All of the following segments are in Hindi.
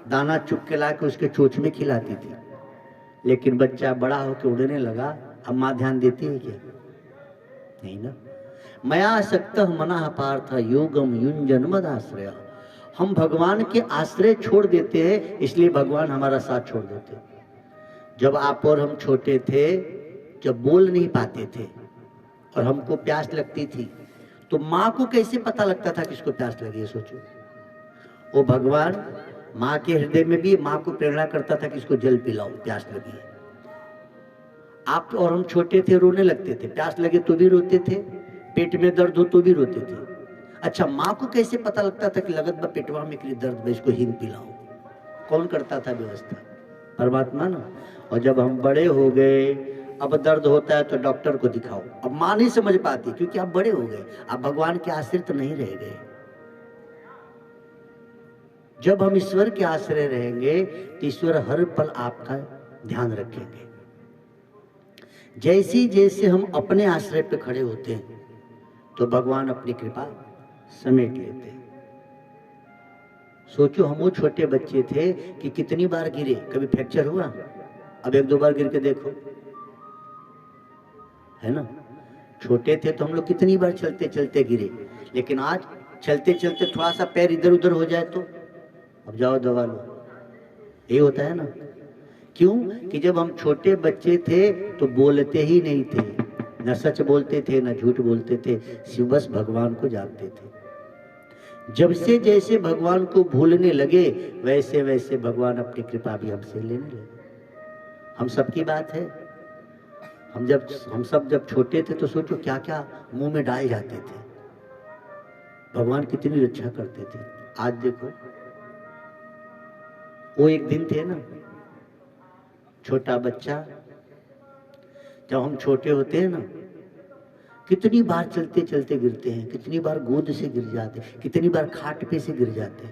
दाना चुप के ला के उसके चोंच में खिलाती थी। लेकिन बच्चा बड़ा होकर उड़ने लगा, अब माँ ध्यान देती है क्या? नहीं ना। मया शक्तः मनः पार्थ योगम युञ्जन्मदाश्रय। हम भगवान के आश्रय छोड़ देते हैं, इसलिए भगवान हमारा साथ छोड़ देते। जब आप और हम छोटे थे, जब बोल नहीं पाते थे और हमको प्यास लगती थी, तो माँ को कैसे पता लगता था किसको प्यास लगी है? सोचो। वो भगवान माँ के हृदय में भी माँ को प्रेरणा करता था कि इसको जल पिलाओ, प्यास लगी है। आप और हम छोटे थे, रोने लगते थे, प्यास लगे तो भी रोते थे, पेट में दर्द हो तो भी रोते थे। अच्छा, माँ को कैसे पता लगता था कि लगत बा पेटवा में के लिए दर्द में, इसको हिंग पिलाओ? कौन करता था व्यवस्था? परमात्मा ना। और जब हम बड़े हो गए, अब दर्द होता है तो डॉक्टर को दिखाओ। अब माँ नहीं समझ पाती क्योंकि आप बड़े हो गए, आप भगवान के आश्रित नहीं रह गए। जब हम ईश्वर के आश्रय रहेंगे तो ईश्वर हर पल आपका ध्यान रखेंगे। जैसे जैसे हम अपने आश्रय पे खड़े होते हैं तो भगवान अपनी कृपा समेट लेते हैं। सोचो, हम वो छोटे बच्चे थे कि कितनी बार गिरे, कभी फ्रैक्चर हुआ? अब एक दो बार गिर के देखो, है ना। छोटे थे तो हम लोग कितनी बार चलते चलते गिरे, लेकिन आज चलते चलते थोड़ा सा पैर इधर उधर हो जाए तो अब जाओ दवा लो। ये होता है ना। क्यों? कि जब हम छोटे बच्चे थे तो बोलते ही नहीं थे, न सच बोलते थे न झूठ बोलते थे, सिर्फ बस भगवान को जानते थे। जब से जैसे भगवान को भूलने लगे, वैसे वैसे भगवान अपनी कृपा भी हमसे लेने लगे। हम सबकी बात है। हम सब जब छोटे थे तो सोचो क्या क्या मुंह में डाल जाते थे, भगवान कितनी रक्षा करते थे। आज देखो, वो एक दिन थे ना, छोटा बच्चा, जब हम छोटे होते हैं ना, कितनी बार चलते चलते गिरते हैं, कितनी बार गोद से गिर जाते, कितनी बार खाट पे से गिर जाते।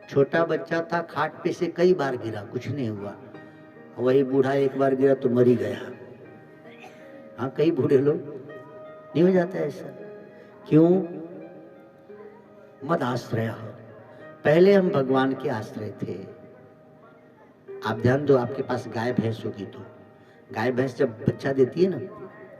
छोटा बच्चा था, खाट पे से कई बार गिरा, कुछ नहीं हुआ। वही बूढ़ा एक बार गिरा तो मर ही गया। हाँ, कई बूढ़े लोग नहीं हो जाता ऐसा। क्यों? मद आश्रय। पहले हम भगवान के आश्रय थे। आप ध्यान दो, आपके पास गाय भैंस होगी तो गाय भैंस जब बच्चा देती है ना,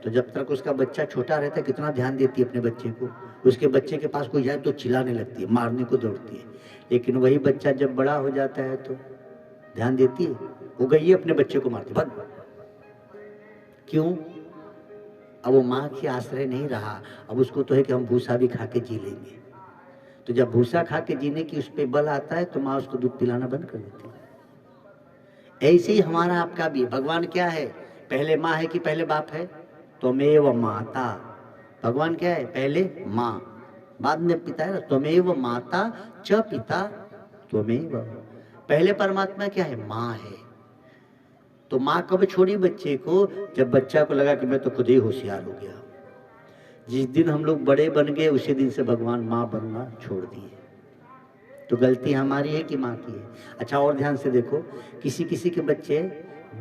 तो जब तक उसका बच्चा छोटा रहता है कितना ध्यान देती है अपने बच्चे को। उसके बच्चे के पास कोई जाए तो चिल्लाने लगती है, मारने को दौड़ती है। लेकिन वही बच्चा जब बड़ा हो जाता है तो ध्यान देती है, वो गई अपने बच्चे को मारती, भाग। क्यों? अब वो माँ के आश्रय नहीं रहा। अब उसको तो है कि हम भूसा भी खा के जी लेंगे। तो जब भूसा खा के जीने की उस पर बल आता है तो माँ उसको दूध पिलाना बंद कर देती है। ऐसे ही हमारा आपका भी। भगवान क्या है? पहले माँ है कि पहले बाप है? त्वमेव माता। भगवान क्या है? पहले माँ, बाद में पिता है ना। त्वमेव माता च पिता त्वमेव। पहले परमात्मा क्या है? माँ है। तो माँ कब छोड़ी बच्चे को? जब बच्चा को लगा कि मैं तो खुद ही होशियार हो गया। जिस दिन हम लोग बड़े बन गए उसी दिन से भगवान माँ बनना छोड़ दिए। तो गलती हमारी है कि माँ की है? अच्छा, और ध्यान से देखो, किसी किसी के बच्चे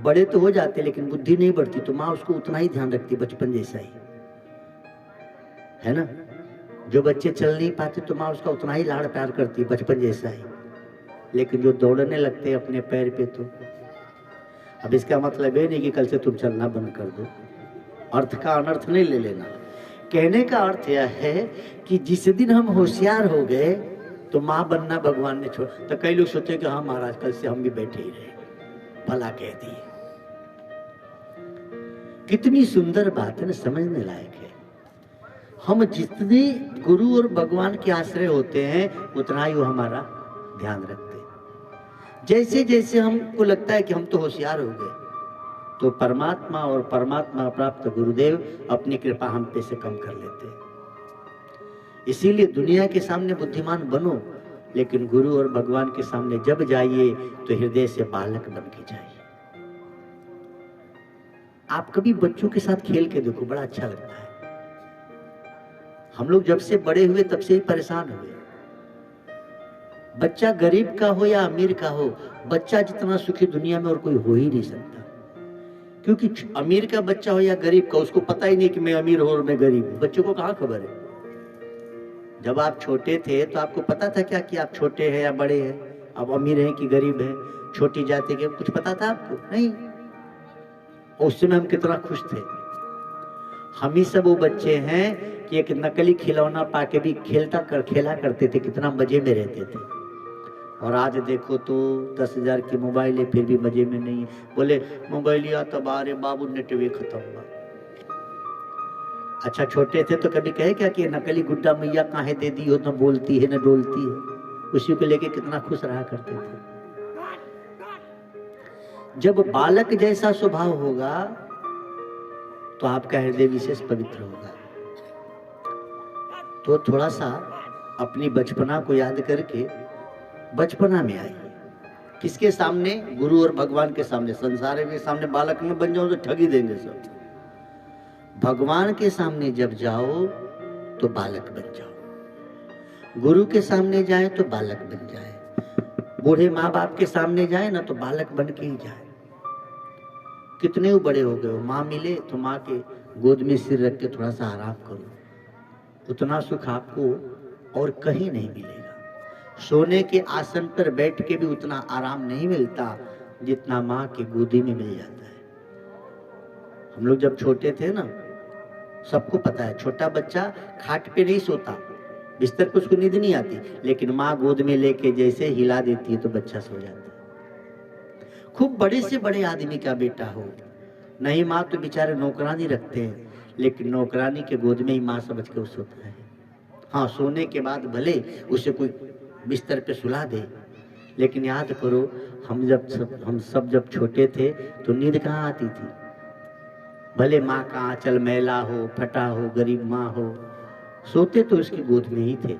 बड़े तो हो जाते लेकिन बुद्धि नहीं बढ़ती, तो माँ उसको उतना ही ध्यान रखती, बचपन जैसा ही, है ना। जो बच्चे चल नहीं पाते तो माँ उसका उतना ही लाड़ प्यार करती, बचपन जैसा ही। लेकिन जो दौड़ने लगते हैं अपने पैर पे, तो अब इसका मतलब ये नहीं कि कल से तुम चलना बंद कर दो। अर्थ का अनर्थ नहीं ले लेना। कहने का अर्थ यह है कि जिस दिन हम होशियार हो गए तो माँ बनना भगवान ने छोड़। तो कई लोग सोचे कि हाँ महाराज, कल से हम भी बैठे ही रहे, भला कह दिए। कितनी सुंदर बात है ना, समझने लायक है। हम जितने गुरु और भगवान के आश्रय होते हैं उतना ही वो हमारा ध्यान रखते हैं। जैसे जैसे हमको लगता है कि हम तो होशियार हो गए, तो परमात्मा और परमात्मा प्राप्त गुरुदेव अपनी कृपा हम पे से कम कर लेते हैं। इसीलिए दुनिया के सामने बुद्धिमान बनो, लेकिन गुरु और भगवान के सामने जब जाइए तो हृदय से बालक बन के जाइए। आप कभी बच्चों के साथ खेल के देखो, बड़ा अच्छा लगता है। हम लोग जब से बड़े हुए तब से ही परेशान हुए। बच्चा गरीब का हो या अमीर का हो, बच्चा जितना सुखी दुनिया में और कोई हो ही नहीं सकता। क्योंकि अमीर का बच्चा हो या गरीब का, उसको पता ही नहीं कि मैं अमीर हूं और मैं गरीब हूं। बच्चों को कहां खबर है? जब आप छोटे थे तो आपको पता था क्या कि आप छोटे हैं या बड़े हैं? अब अमीर है कि गरीब है, छोटी जाति के, कुछ पता था आपको? नहीं। उस समय हम कितना खुश थे। हम ही सब वो बच्चे हैं कि एक नकली खिलौना पाके भी खेला करते थे, कितना मजे में रहते थे। और आज देखो तो 10,000 की मोबाइल है, फिर भी मजे में नहीं। बोले मोबाइल या तब आ रे बाबू, नेटवर्क खत्म हुआ। अच्छा छोटे थे तो कभी कहे क्या कि नकली गुड्डा मैया काहे दे दी हो, न बोलती है न डोलती है। उसी को लेके कितना खुश रहा करते थे। जब बालक जैसा स्वभाव होगा तो आपका हृदय विशेष पवित्र होगा। तो थोड़ा सा अपनी बचपना को याद करके बचपना में आइए। किसके सामने? गुरु और भगवान के सामने। संसार के सामने बालक में बन जाओ तो ठगी देंगे सब। भगवान के सामने जब जाओ तो बालक बन जाओ। गुरु के सामने जाए तो बालक बन जाए। बूढ़े माँ बाप के सामने जाए ना तो बालक बन के ही जाए। कितने वो बड़े हो गए हो, माँ मिले तो माँ के गोद में सिर रख के थोड़ा सा आराम करो। उतना सुख आपको और कहीं नहीं मिलेगा। सोने के आसन पर बैठ के भी उतना आराम नहीं मिलता जितना माँ की गोदी में मिल जाता है। हम लोग जब छोटे थे ना, सबको पता है, छोटा बच्चा खाट पे नहीं सोता, बिस्तर पे उसको नींद नहीं आती, लेकिन माँ गोद में लेके जैसे हिला देती है तो बच्चा सो जाता है। खूब बड़े से बड़े आदमी का बेटा हो, नहीं माँ तो बेचारे नौकरानी रखते हैं, लेकिन नौकरानी के गोद में ही माँ समझ के वो सोता है। हाँ, सोने के बाद भले उसे कोई बिस्तर पे सुला दे, लेकिन याद करो हम सब जब छोटे थे तो नींद कहाँ आती थी। भले माँ का आंचल मैला हो, फटा हो, गरीब माँ हो, सोते तो उसकी गोद में ही थे।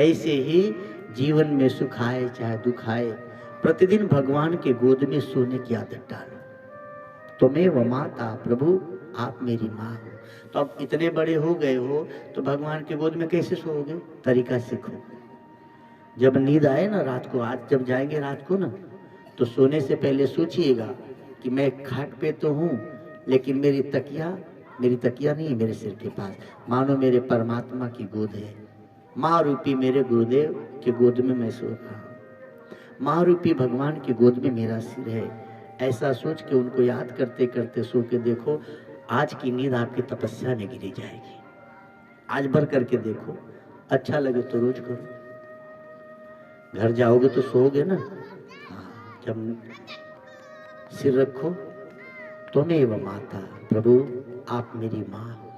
ऐसे ही जीवन में सुख आए चाहे दुख आए, प्रतिदिन भगवान के गोद में सोने की आदत डालो। तुम्हें माता, प्रभु आप मेरी माँ हो। तो अब इतने बड़े हो गए हो तो भगवान के गोद में कैसे सोओगे? तरीका सीखो। जब नींद आए ना रात को, आज जब जाएंगे रात को ना, तो सोने से पहले सोचिएगा कि मैं खाट पे तो हूँ, लेकिन मेरी तकिया नहीं है मेरे सिर के पास, मानो मेरे परमात्मा की गोद है। माँ रूपी मेरे गुरुदेव के गोद में मैं सो रहा हूँ। माँ रूपी भगवान की गोद में मेरा सिर है। ऐसा सोच के उनको याद करते करते सो के देखो, आज की नींद आपकी तपस्या में गिरी जाएगी। आज भर करके देखो, अच्छा लगे तो रोज करो। घर जाओगे तो सोओगे ना, जब सिर रखो, त्वमेव माता, प्रभु आप मेरी माँ हो।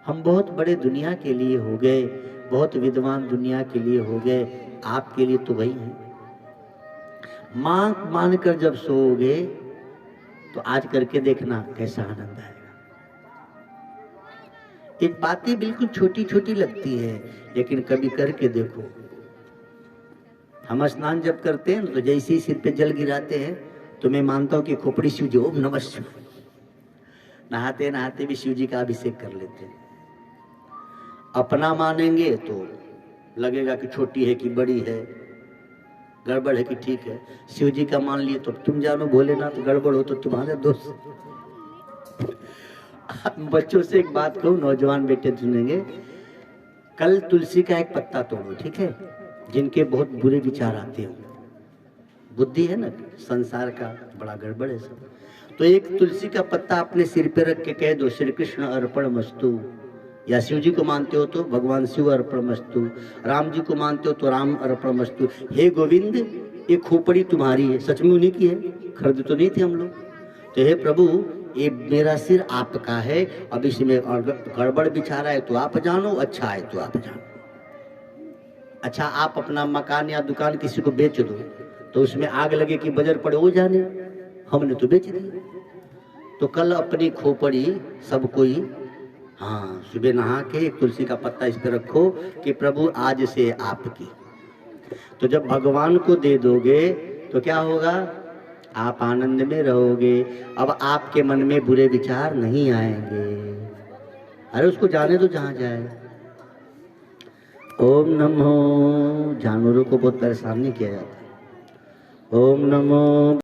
हम बहुत बड़े दुनिया के लिए हो गए, बहुत विद्वान दुनिया के लिए हो गए, आपके लिए तो वही है। माँ मानकर जब सोओगे तो आज करके देखना कैसा आनंद आएगा। एक बातें बिल्कुल छोटी छोटी लगती है, लेकिन कभी करके देखो। हम स्नान जब करते हैं तो जैसे ही सिर पे जल गिराते हैं तो मैं मानता हूं कि खोपड़ी शिव जी, ओम नमः शिवाय। नहाते नहाते भी शिव जी का अभिषेक कर लेते हैं। अपना मानेंगे तो लगेगा कि छोटी है कि बड़ी है, गड़बड़ है कि ठीक है। शिव जी का मान लिए तो तुम जानो भोलेनाथ, गड़बड़ हो तो तुम्हारे दोस्त। बच्चों से एक बात कहूं, नौजवान बेटे सुनेंगे, कल तुलसी का एक पत्ता तोड़ो, ठीक है? जिनके बहुत बुरे विचार आते हो, बुद्धि है ना, संसार का बड़ा गड़बड़ है सब, तो एक तुलसी का पत्ता अपने सिर पे रख के कह दो, श्री कृष्ण अर्पण मस्तु। या शिव जी को मानते हो तो भगवान शिव अर्पण मस्तु, राम जी को मानते हो तो राम अर्पण मस्तु। हे गोविंद, ये खोपड़ी तुम्हारी है, सच में उन्हीं की है, खरीद तो नहीं थे हम लोग। तो हे प्रभु, ये मेरा सिर आपका है, अब इसमें गड़बड़ बिचारा है तो आप जानो, अच्छा है तो आप जानो। अच्छा, आप अपना मकान या दुकान किसी को बेच दो तो उसमें आग लगे कि बजर पड़े, वो जाने, हमने तो बेच दी। तो कल अपनी खोपड़ी सब कोई, हाँ, सुबह नहा के एक तुलसी का पत्ता इस पे रखो कि प्रभु आज से आपकी। तो जब भगवान को दे दोगे तो क्या होगा? आप आनंद में रहोगे। अब आपके मन में बुरे विचार नहीं आएंगे। अरे उसको जाने दो जहां जाए। ओम नमो, जानवरों को बहुत परेशान नहीं किया जाता। ओम नमो